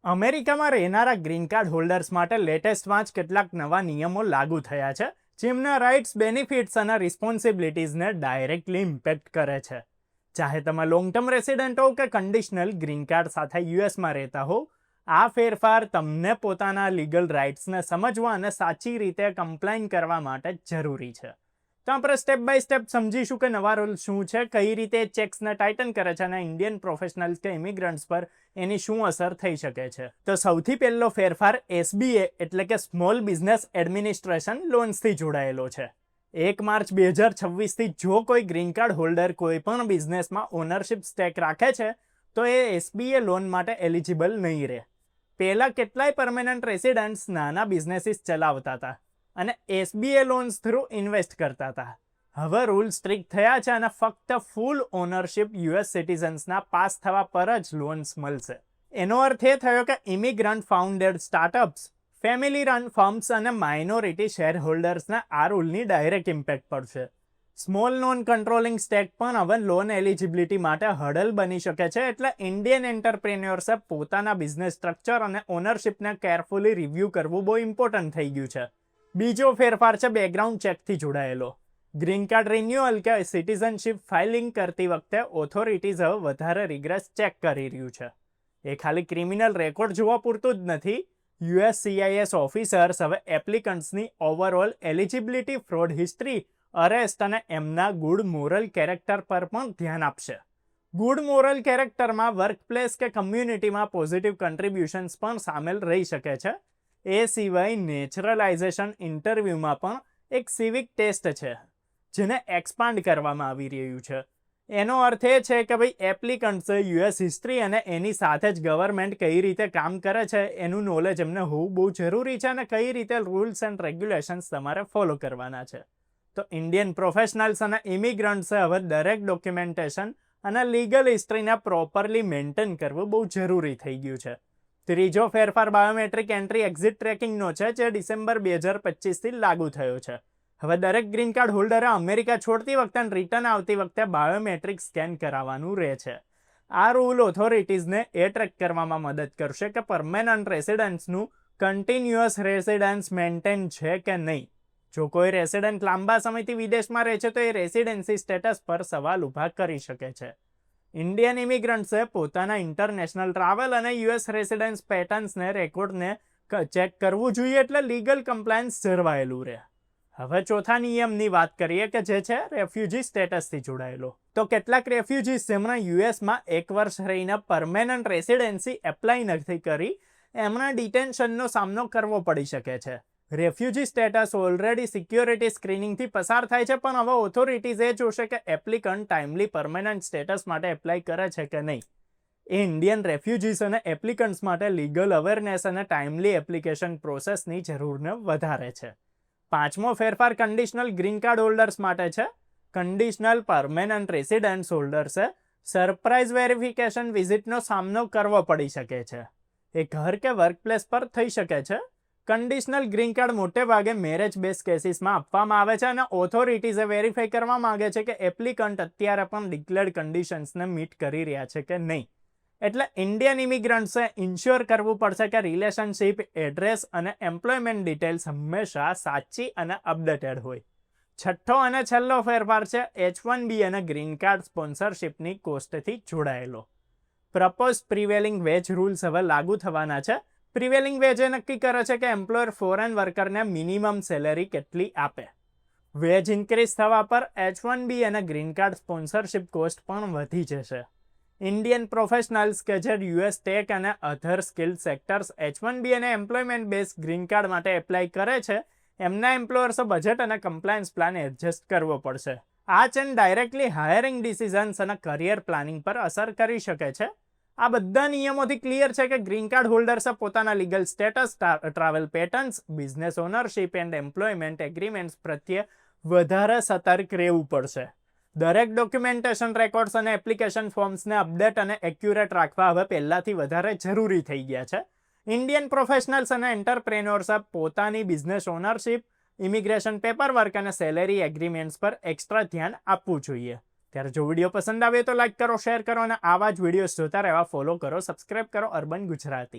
અમેરિકામાં રહેનારા green card holders માટે લેટેસ્ટમાં જ કેટલાક નવા નિયમો લાગુ થયા છે, જેમના રાઇટ્સ, બેનિફિટ્સ અને રિસ્પોન્સિબિલિટીઝને ડાયરેક્ટલી ઇમ્પેક્ટ કરે છે. ચાહે તમે લોંગ ટર્મ રેસિડન્ટ હો કે કન્ડિશનલ ગ્રીન કાર્ડ સાથે યુએસમાં રહેતા હો, આ ફેરફાર તમને પોતાના લીગલ રાઇટ્સને સમજવા અને સાચી રીતે કમ્પ્લાઇન કરવા માટે જરૂરી છે. તો આપણે સ્ટેપ બાય સ્ટેપ સમજીશું કે નવા રૂલ શું છે, કઈ રીતે ચેક્સને ટાઇટન કરે છે અને ઇન્ડિયન પ્રોફેશનલ્સ કે ઇમિગ્રન્ટ્સ પર એની શું અસર થઈ શકે છે. તો સૌથી પહેલો ફેરફાર એસબીએ એટલે કે સ્મોલ બિઝનેસ એડમિનિસ્ટ્રેશન લોન્સથી જોડાયેલો છે. 1 માર્ચ 2026થી જો કોઈ ગ્રીન કાર્ડ હોલ્ડર કોઈ પણ બિઝનેસમાં ઓનરશિપ સ્ટેક રાખે છે તો એ એસબીએ લોન માટે એલિજિબલ નહીં રહે. પહેલા કેટલાય પરમેનન્ટ રેસિડન્ટ્સ નાના બિઝનેસીસ ચલાવતા હતા અને એસબીએ લોન્સ થ્રુ ઇન્વેસ્ટ કરતા હતા. હવે રૂલ સ્ટ્રિક્ટ થયા છે અને ફક્ત ફૂલ ઓનરશિપ યુએસ સિટીઝન્સના પાસ થવા પર જ લોન્સ મળશે. એનો અર્થ એ થયો કે immigrant founded startups, family run firms અને માઇનોરિટી શેર હોલ્ડર્સને આ રૂલની ડાયરેક્ટ ઇમ્પેક્ટ પડશે. સ્મોલ નોન કંટ્રોલિંગ સ્ટેક પણ હવે લોન એલિજિબિલિટી માટે હર્ડલ બની શકે છે, એટલે ઇન્ડિયન એન્ટરપ્રેન્યોર્સે પોતાના બિઝનેસ સ્ટ્રક્ચર અને ઓનરશિપને કેરફુલી રિવ્યૂ કરવું બહુ ઇમ્પોર્ટન્ટ થઈ ગયું છે. બીજો ફેરફાર છે બેકગ્રાઉન્ડ ચેકથી જોડાયેલો. ગ્રીન કાર્ડ રિન્યુઅલ કે સિટીઝનશિપ ફાઇલિંગ કરતી વખતે ઓથોરિટીઝ હવે વધારે રિગ્રેસ ચેક કરી રહ્યું છે. એ ખાલી ક્રિમિનલ રેકોર્ડ જોવા પૂરતું જ નથી. યુએસસીઆઈએસ ઓફિસર્સ હવે એપ્લિકન્ટ્સની overall eligibility, fraud history, arrest અને એમના ગુડ મોરલ કેરેક્ટર પર પણ ધ્યાન આપશે. ગુડ મોરલ કેરેક્ટરમાં વર્કપ્લેસ કે કમ્યુનિટીમાં પોઝિટિવ કન્ટ્રીબ્યુશન્સ પણ સામેલ રહી શકે છે. એ સિવાય નેચરલાઇઝેશન ઇન્ટરવ્યૂમાં પણ એક સિવિક ટેસ્ટ છે, જેને એક્સપાન્ડ કરવામાં આવી રહ્યું છે. એનો અર્થ એ છે કે ભાઈ એપ્લિકન્ટ્સે યુએસ હિસ્ટ્રી અને એની સાથે જ ગવર્મેન્ટ કઈ રીતે કામ કરે છે એનું નોલેજ એમને હોવું બહુ જરૂરી છે અને કઈ રીતે રૂલ્સ એન્ડ રેગ્યુલેશન્સ તમારે ફોલો કરવાના છે. તો ઇન્ડિયન પ્રોફેશનલ્સ અને ઇમિગ્રન્ટ્સે હવે દરેક ડોક્યુમેન્ટેશન અને લીગલ હિસ્ટ્રીને પ્રોપરલી મેન્ટેન કરવું બહુ જરૂરી થઈ ગયું છે. ત્રીજો ફેરફાર બાયોમેટ્રિક એન્ટ્રી એક્ઝિટ ટ્રેકિંગનો છે, જે ડિસેમ્બર 2025થી લાગુ થયો છે. હવે દરેક ગ્રીન કાર્ડ હોલ્ડરે અમેરિકા છોડતી વખતે અને રિટર્ન આવતી વખતે બાયોમેટ્રિક સ્કેન કરાવવાનું રહે છે. આ રૂલ ઓથોરિટીઝને એ ટ્રેક કરવામાં મદદ કરશે કે પરમેનન્ટ રેસિડન્ટ્સનું કન્ટિન્યુઅસ રેસિડન્સ મેન્ટેન છે કે નહીં. જો કોઈ રેસિડન્ટ લાંબા સમયથી વિદેશમાં રહે છે તો એ રેસિડેન્સી સ્ટેટસ પર સવાલ ઊભા કરી શકે છે. ઇન્ડિયન ઇમિગ્રન્ટ્સે પોતાના ઇન્ટરનેશનલ ટ્રાવેલ અને યુએસ રેસિડન્સ પેટર્ન્સને રેકોર્ડને ચેક કરવું જોઈએ, એટલે લીગલ કમ્પ્લાયન્સ જળવાયેલું રહે. હવે ચોથા નિયમની વાત કરીએ કે જે છે રેફ્યુજી સ્ટેટસથી જોડાયેલો. તો કેટલાક રેફ્યુજીસ જેમણે યુએસમાં 1 વર્ષ રહીને પરમેનન્ટ રેસિડેન્સી એપ્લાય નથી કરી, એમના ડિટેન્શનનો સામનો કરવો પડી શકે છે. રેફ્યુજી સ્ટેટસ ઓલરેડી સિક્યોરિટી સ્ક્રીનિંગથી પસાર થાય છે, પણ હવે ઓથોરિટીઝ એ જોશે કે એપ્લિકન્ટ ટાઈમલી પરમેનન્ટ સ્ટેટસ માટે એપ્લાય કરે છે કે નહીં. એ ઇન્ડિયન રેફ્યુજીસ અને એપ્લિકન્ટ્સ માટે લીગલ અવેરનેસ અને ટાઈમલી એપ્લિકેશન પ્રોસેસની જરૂરને વધારે છે. પાંચમો ફેરફાર કન્ડિશનલ ગ્રીન કાર્ડ હોલ્ડર્સ માટે છે. કન્ડિશનલ પરમેનન્ટ રેસિડન્સ હોલ્ડર્સે સરપ્રાઇઝ વેરિફિકેશન વિઝિટનો સામનો કરવો પડી શકે છે. એ ઘર કે વર્કપ્લેસ પર થઈ શકે છે. કન્ડિશનલ ગ્રીન કાર્ડ મોટે ભાગે મેરેજ બેઝ કેસીસમાં આપવામાં આવે છે અને ઓથોરિટીઝે વેરીફાઈ કરવા માંગે છે કે એપ્લિકન્ટ અત્યારે પણ ડિક્લેર્ડ કન્ડિશન્સને મીટ કરી રહ્યા છે કે નહીં. એટલે ઇન્ડિયન ઇમિગ્રન્ટ્સે ઇન્શ્યોર કરવું પડશે કે રિલેશનશિપ, એડ્રેસ અને એમ્પ્લોયમેન્ટ ડિટેલ્સ હંમેશા સાચી અને અપડેટેડ હોય. છઠ્ઠો અને છેલ્લો ફેરફાર છે H1B અને ગ્રીન કાર્ડ સ્પોન્સરશિપની કોસ્ટથી જોડાયેલો. પ્રપોઝ પ્રિવેલિંગ વેજ રૂલ્સ હવે લાગુ થવાના છે. પ્રિવેલિંગ વેજ એ નક્કી કરે છે કે એમ્પ્લોયર ફોરેન વર્કરને મિનિમમ સેલેરી કેટલી આપે. વેજ ઇન્ક્રીઝ થવા પર H1B અને ગ્રીન કાર્ડ સ્પોન્સરશિપ કોસ્ટ પણ વધી જશે. ઇન્ડિયન પ્રોફેશનલ્સ કે જે યુએસ ટેક અને અધર સ્કિલ સેક્ટર્સ H1B અને એમ્પ્લોયમેન્ટ બેઝ ગ્રીન કાર્ડ માટે એપ્લાય કરે છે, એમના એમ્પ્લોયર્સે બજેટ અને કમ્પ્લાયન્સ પ્લાન એડજસ્ટ કરવો પડશે. આ ચેન્જ ડાયરેક્ટલી હાયરિંગ ડિસિઝન્સ અને કરિયર પ્લાનિંગ પર અસર કરી શકે છે. આ બધા નિયમોથી ક્લિયર છે કે ગ્રીન કાર્ડ હોલ્ડર્સે પોતાના legal status, travel patterns, business ownership and employment agreements પ્રત્યે વધારે સતર્ક રહેવું પડશે. દરેક ડોક્યુમેન્ટેશન, રેકોર્ડ્સ અને એપ્લિકેશન ફોર્મ્સને અપડેટ અને એક્યુરેટ રાખવા હવે પહેલાથી વધારે જરૂરી થઈ ગયા છે. ઇન્ડિયન પ્રોફેશનલ્સ અને એન્ટરપ્રેન્યોર્સે પોતાની બિઝનેસ ઓનરશિપ, ઇમિગ્રેશન પેપરવર્ક અને સેલેરી એગ્રીમેન્ટ્સ પર એક્સ્ટ્રા ધ્યાન આપવું જોઈએ. ત્યારે જો વિડીયો પસંદ આવે તો લાઈક કરો, શેર કરો અને આવા જ વિડીયોઝ જોતા રહેવા ફોલો કરો, સબસ્ક્રાઇબ કરો અર્બન ગુજરાતી.